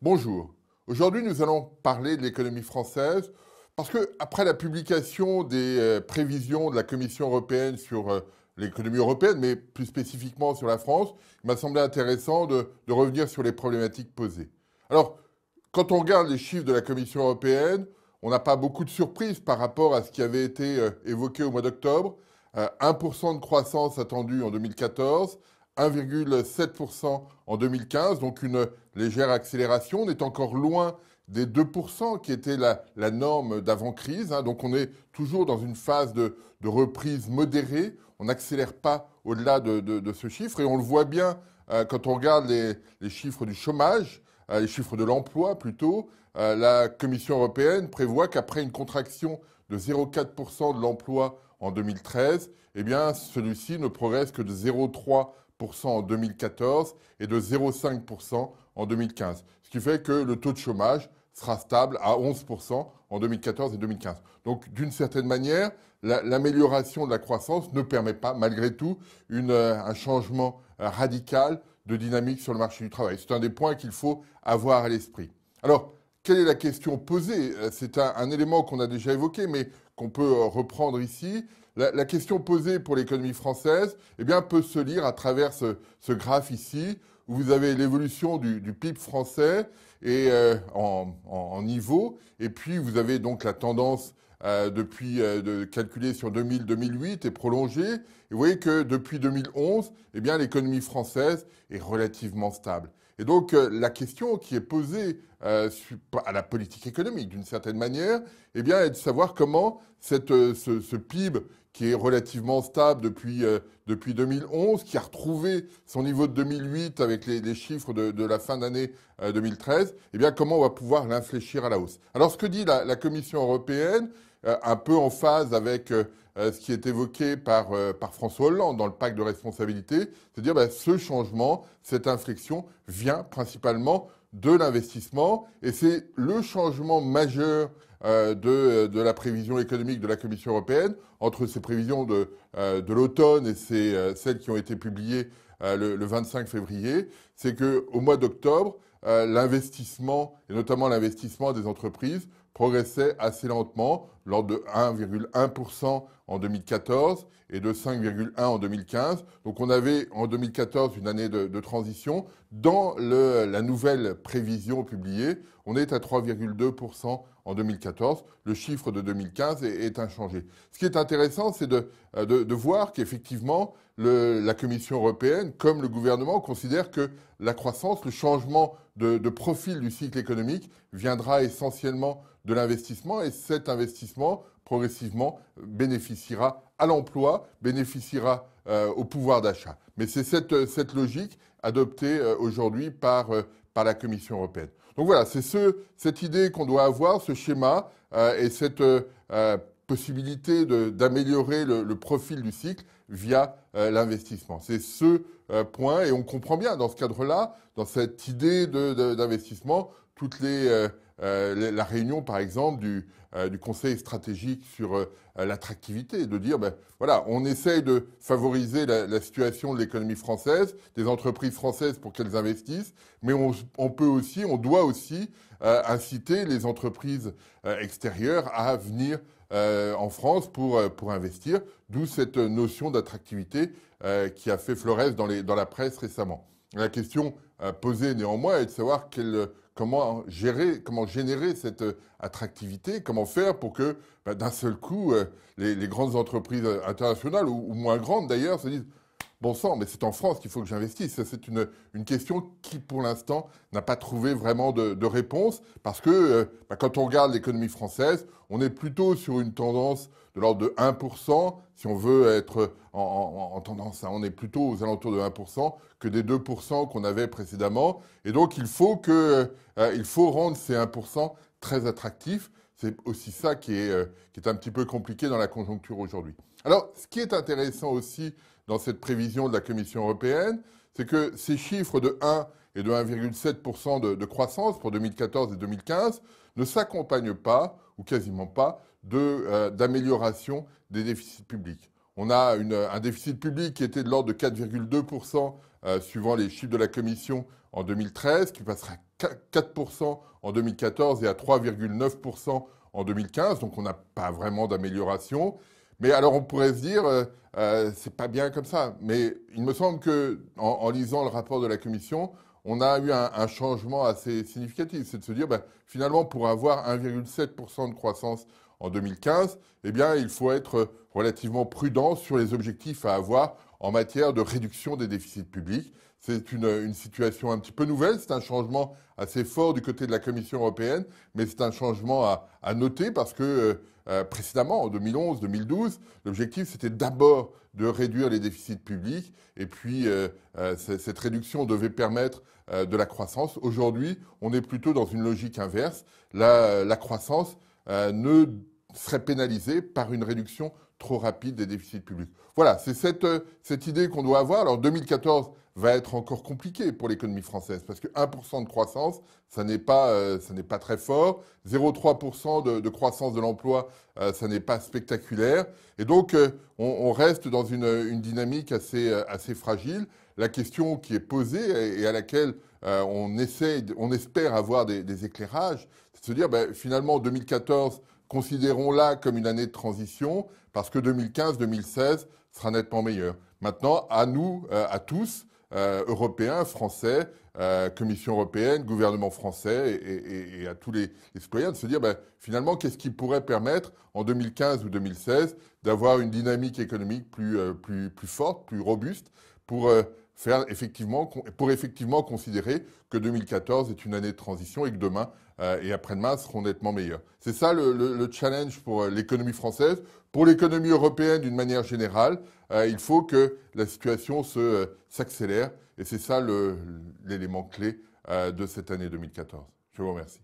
Bonjour. Aujourd'hui, nous allons parler de l'économie française parce que, après la publication des prévisions de la Commission européenne sur l'économie européenne, mais plus spécifiquement sur la France, il m'a semblé intéressant de revenir sur les problématiques posées. Alors, quand on regarde les chiffres de la Commission européenne, on n'a pas beaucoup de surprises par rapport à ce qui avait été évoqué au mois d'octobre. 1% de croissance attendue en 2014, 1,7% en 2015, donc une légère accélération. On est encore loin des 2% qui était la norme d'avant-crise. Donc on est toujours dans une phase de reprise modérée. On n'accélère pas au-delà de ce chiffre. Et on le voit bien quand on regarde les chiffres du chômage, les chiffres de l'emploi plutôt. La Commission européenne prévoit qu'après une contraction de 0,4% de l'emploi en 2013, eh bien, celui-ci ne progresse que de 0,3% en 2014 et de 0,5% en 2015. Ce qui fait que le taux de chômage sera stable à 11% en 2014 et 2015. Donc, d'une certaine manière, l'amélioration de la croissance ne permet pas, malgré tout, un changement radical de dynamique sur le marché du travail. C'est un des points qu'il faut avoir à l'esprit. Alors, quelle est la question posée? C'est un élément qu'on a déjà évoqué, mais qu'on peut reprendre ici. La question posée pour l'économie française eh bien, peut se lire à travers ce graphe ici, où vous avez l'évolution du PIB français et, en niveau, et puis vous avez donc la tendance de calculer sur 2000-2008 et prolongée. Et vous voyez que depuis 2011, eh bien, l'économie française est relativement stable. Et donc, la question qui est posée à la politique économique, d'une certaine manière, eh bien, est de savoir comment ce PIB, qui est relativement stable depuis 2011, qui a retrouvé son niveau de 2008 avec les chiffres de la fin d'année 2013, eh bien, comment on va pouvoir l'infléchir à la hausse. Alors, ce que dit la Commission européenne, un peu en phase avec ce qui est évoqué par François Hollande dans le pacte de responsabilité, c'est-à-dire ce changement, cette inflexion vient principalement de l'investissement et c'est le changement majeur de la prévision économique de la Commission européenne entre ces prévisions de l'automne et celles qui ont été publiées le 25 février, c'est qu'au mois d'octobre, l'investissement, et notamment l'investissement des entreprises, progressait assez lentement, lors de 1,1% en 2014 et de 5,1% en 2015. Donc on avait en 2014 une année de transition. Dans la nouvelle prévision publiée, on est à 3,2% en 2014. Le chiffre de 2015 est inchangé. Ce qui est intéressant, c'est de voir qu'effectivement, la Commission européenne, comme le gouvernement, considère que la croissance, le changement de profil du cycle économique viendra essentiellement de l'investissement et cet investissement, progressivement, bénéficiera à l'emploi, bénéficiera au pouvoir d'achat. Mais c'est cette logique adoptée aujourd'hui par la Commission européenne. Donc voilà, c'est cette idée qu'on doit avoir, ce schéma et cette possibilité d'améliorer le profil du cycle via l'investissement. C'est ce point, et on comprend bien dans ce cadre-là, dans cette idée d'investissement, la réunion, par exemple, du Conseil stratégique sur l'attractivité, de dire, voilà, on essaye de favoriser la situation de l'économie française, des entreprises françaises pour qu'elles investissent, mais on doit aussi inciter les entreprises extérieures à venir en France pour investir, d'où cette notion d'attractivité qui a fait florès dans la presse récemment. La question posée néanmoins est de savoir comment générer cette attractivité, comment faire pour que d'un seul coup les grandes entreprises internationales, ou moins grandes d'ailleurs, se disent bon sang, mais c'est en France qu'il faut que j'investisse. C'est une question qui, pour l'instant, n'a pas trouvé vraiment de réponse parce que quand on regarde l'économie française, on est plutôt sur une tendance de l'ordre de 1%. Si on veut être en tendance, on est plutôt aux alentours de 1% que des 2% qu'on avait précédemment. Et donc, il faut rendre ces 1% très attractifs. C'est aussi ça qui est un petit peu compliqué dans la conjoncture aujourd'hui. Alors, ce qui est intéressant aussi dans cette prévision de la Commission européenne, c'est que ces chiffres de 1 et de 1,7% de croissance pour 2014 et 2015 ne s'accompagnent pas, ou quasiment pas, d'amélioration des déficits publics. On a un déficit public qui était de l'ordre de 4,2% suivant les chiffres de la Commission en 2013, qui passera 4% en 2014 et à 3,9% en 2015. Donc on n'a pas vraiment d'amélioration. Mais alors on pourrait se dire, c'est pas bien comme ça. Mais il me semble que en lisant le rapport de la Commission, on a eu un changement assez significatif. C'est de se dire, ben, finalement, pour avoir 1,7% de croissance en 2015, eh bien, il faut être relativement prudent sur les objectifs à avoir en matière de réduction des déficits publics. C'est une situation un petit peu nouvelle, c'est un changement assez fort du côté de la Commission européenne, mais c'est un changement à noter parce que précédemment, en 2011-2012, l'objectif c'était d'abord de réduire les déficits publics et puis cette réduction devait permettre de la croissance. Aujourd'hui, on est plutôt dans une logique inverse. La croissance ne serait pénalisée par une réduction trop rapide des déficits publics. Voilà, c'est cette idée qu'on doit avoir. Alors 2014 va être encore compliqué pour l'économie française parce que 1% de croissance, ça n'est pas très fort. 0,3% de croissance de l'emploi, ça n'est pas spectaculaire. Et donc, on reste dans une dynamique assez fragile. La question qui est posée et à laquelle on espère avoir des éclairages, c'est de se dire, ben, finalement, 2014, considérons-la comme une année de transition parce que 2015-2016 sera nettement meilleur. Maintenant, à nous, à tous, Européens, Français, Commission européenne, gouvernement français et à tous les citoyens de se dire ben, finalement qu'est-ce qui pourrait permettre en 2015 ou 2016 d'avoir une dynamique économique plus forte, plus robuste pour effectivement considérer que 2014 est une année de transition et que demain et après-demain seront nettement meilleurs. C'est ça le challenge pour l'économie française. Pour l'économie européenne d'une manière générale, il faut que la situation s'accélère et c'est ça l'élément clé de cette année 2014. Je vous remercie.